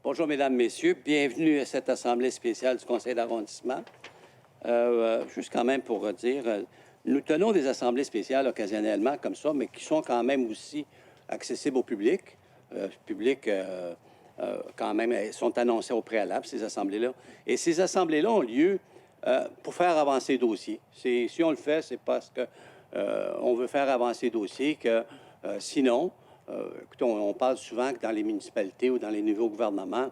Bonjour, Mesdames, Messieurs. Bienvenue à cette assemblée spéciale du Conseil d'arrondissement. Juste quand même pour dire, nous tenons des assemblées spéciales occasionnellement comme ça, mais qui sont quand même aussi accessibles au public. Quand même, elles sont annoncées au préalable, ces assemblées-là. Et ces assemblées-là ont lieu pour faire avancer le dossier. Si on le fait, c'est parce que on veut faire avancer le dossier, que sinon, écoutez, on parle souvent que dans les municipalités ou dans les nouveaux gouvernements,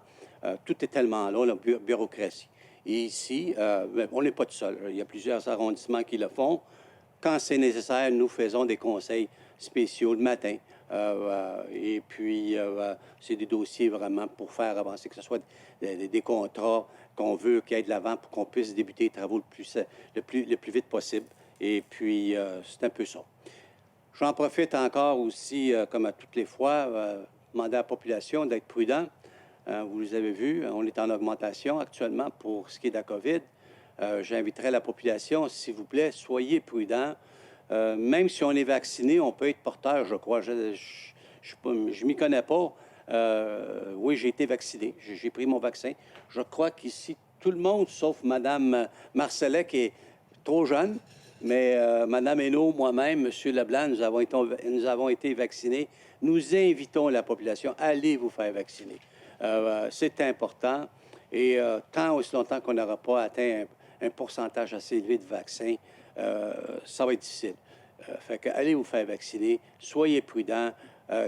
tout est tellement long, la bureaucratie. Et ici, on n'est pas tout seul. Il y a plusieurs arrondissements qui le font. Quand c'est nécessaire, nous faisons des conseils spéciaux le matin. Et puis, c'est des dossiers vraiment pour faire avancer, que ce soit des contrats qu'on veut qu'il y ait de l'avant pour qu'on puisse débuter les travaux le plus vite possible. Et puis, c'est un peu ça. J'en profite encore aussi, comme à toutes les fois, demander à la population d'être prudent. Vous les avez vus, on est en augmentation actuellement pour ce qui est de la COVID. J'inviterai la population, s'il vous plaît, soyez prudents. Même si on est vacciné, on peut être porteur, je crois. Je ne m'y connais pas. Oui, j'ai été vacciné. J'ai pris mon vaccin. Je crois qu'ici, tout le monde, sauf Mme Marcellet, qui est trop jeune, mais Mme Hainaut, moi-même, M. Leblanc, nous avons été vaccinés. Nous invitons la population, allez vous faire vacciner. C'est important. Et tant aussi longtemps qu'on n'aura pas atteint un pourcentage assez élevé de vaccins, ça va être difficile. Fait que allez vous faire vacciner, soyez prudents,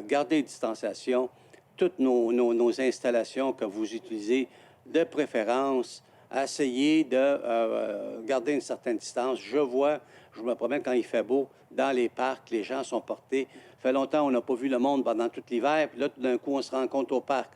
gardez une distanciation. Toutes nos installations que vous utilisez, de préférence, essayez de garder une certaine distance. Je me promène quand il fait beau, dans les parcs, les gens sont portés. Ça fait longtemps qu'on n'a pas vu le monde pendant tout l'hiver, puis là, tout d'un coup, on se rencontre au parc.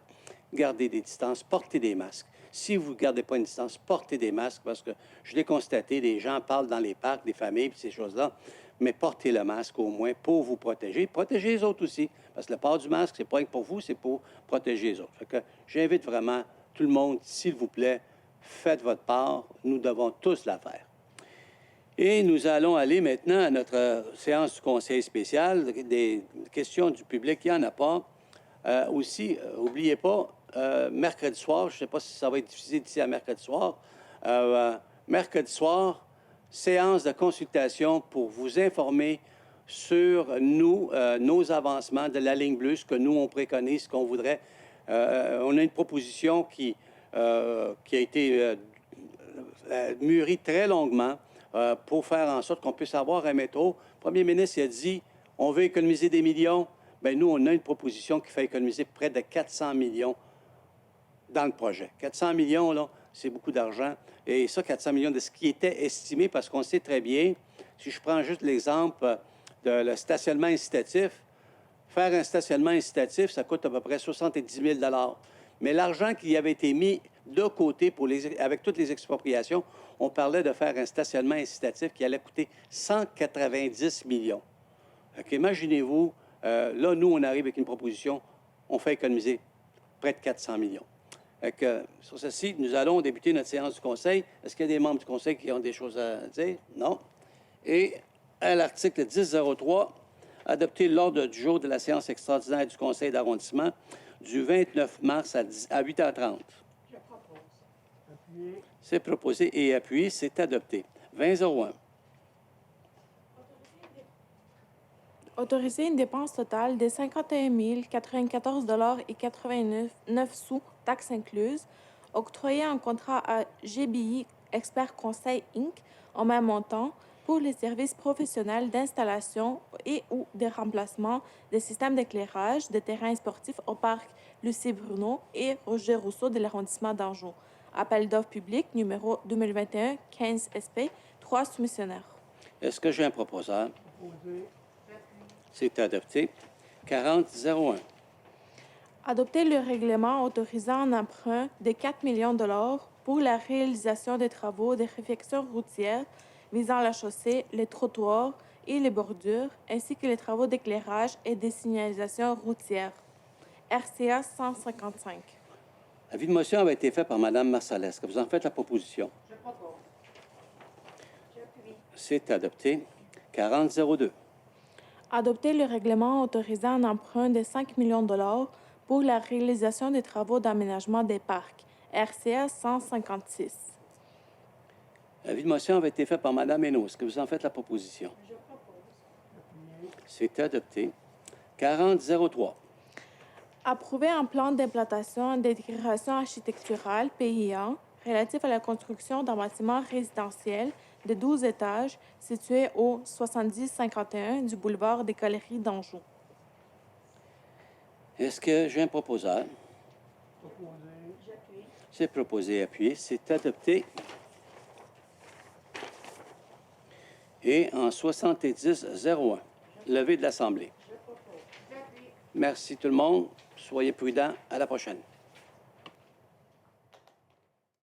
Gardez des distances, portez des masques. Si vous ne gardez pas une distance, portez des masques, parce que je l'ai constaté, les gens parlent dans les parcs, des familles, puis ces choses-là, mais portez le masque au moins pour vous protéger. Protégez les autres aussi, parce que le port du masque, c'est pas rien que pour vous, c'est pour protéger les autres. Fait que j'invite vraiment tout le monde, s'il vous plaît, faites votre part. Nous devons tous la faire. Et nous allons aller maintenant à notre séance du Conseil spécial. Des questions du public, il n'y en a pas. Aussi, n'oubliez pas, mercredi soir, je ne sais pas si ça va être diffusé d'ici à mercredi soir, mercredi soir, séance de consultation pour vous informer sur nos avancements de la ligne bleue, ce que nous, on préconise, ce qu'on voudrait. On a une proposition qui a été mûrie très longuement pour faire en sorte qu'on puisse avoir un métro. Le premier ministre a dit, on veut économiser des millions. Bien, nous, on a une proposition qui fait économiser près de 400 millions dans le projet. 400 millions, là, c'est beaucoup d'argent. Et ça, 400 millions de ce qui était estimé, parce qu'on sait très bien, si je prends juste l'exemple de le stationnement incitatif, faire un stationnement incitatif, ça coûte à peu près 70 000 $. Mais l'argent qui avait été mis de côté avec toutes les expropriations, on parlait de faire un stationnement incitatif qui allait coûter 190 millions. Donc, imaginez-vous, là, nous, on arrive avec une proposition, on fait économiser près de 400 millions. Sur ceci, nous allons débuter notre séance du Conseil. Est-ce qu'il y a des membres du Conseil qui ont des choses à dire? Non. Et à l'article 10.03, adopter l'ordre du jour de la séance extraordinaire du Conseil d'arrondissement du 29 mars à 8h30. Je propose. Appuyé. C'est proposé et appuyé. C'est adopté. 20.01. Autoriser une dépense totale de 51 094,89 taxes incluses. Octroyer un contrat à GBI Expert Conseil Inc. en même montant pour les services professionnels d'installation et ou de remplacement des systèmes d'éclairage de terrains sportifs au parc Lucie Bruno et Roger Rousseau de l'arrondissement d'Anjou. Appel d'offres public numéro 2021-15 SP, 3 soumissionnaires. Est-ce que j'ai un proposeur? Proposé. C'est adopté. 40.01. Adopter le règlement autorisant un emprunt de 4 millions de dollars pour la réalisation des travaux de réfection routière visant la chaussée, les trottoirs et les bordures, ainsi que les travaux d'éclairage et de signalisation routière. RCA 155. L'avis de motion avait été fait par Mme Marsalès. Est-ce que vous en faites la proposition? Je propose. J'appuie. C'est adopté. 40.02. Adopter le règlement autorisant un emprunt de 5 millions de dollars pour la réalisation des travaux d'aménagement des parcs, RCA 156. L'avis de motion avait été fait par Mme Hainaut. Est-ce que vous en faites la proposition? Je propose. Appuyé. C'est adopté. 4003. Approuver un plan d'implantation d'intégration architecturale, PIA, relatif à la construction d'un bâtiment résidentiel de 12 étages situé au 7051 du boulevard des Galeries d'Anjou. Est-ce que j'ai un proposeur? Proposé. J'appuie. C'est proposé et appuyé. C'est adopté. Et en 70-01, levée de l'Assemblée. Je propose. J'appuie. Merci tout le monde. Soyez prudents. À la prochaine.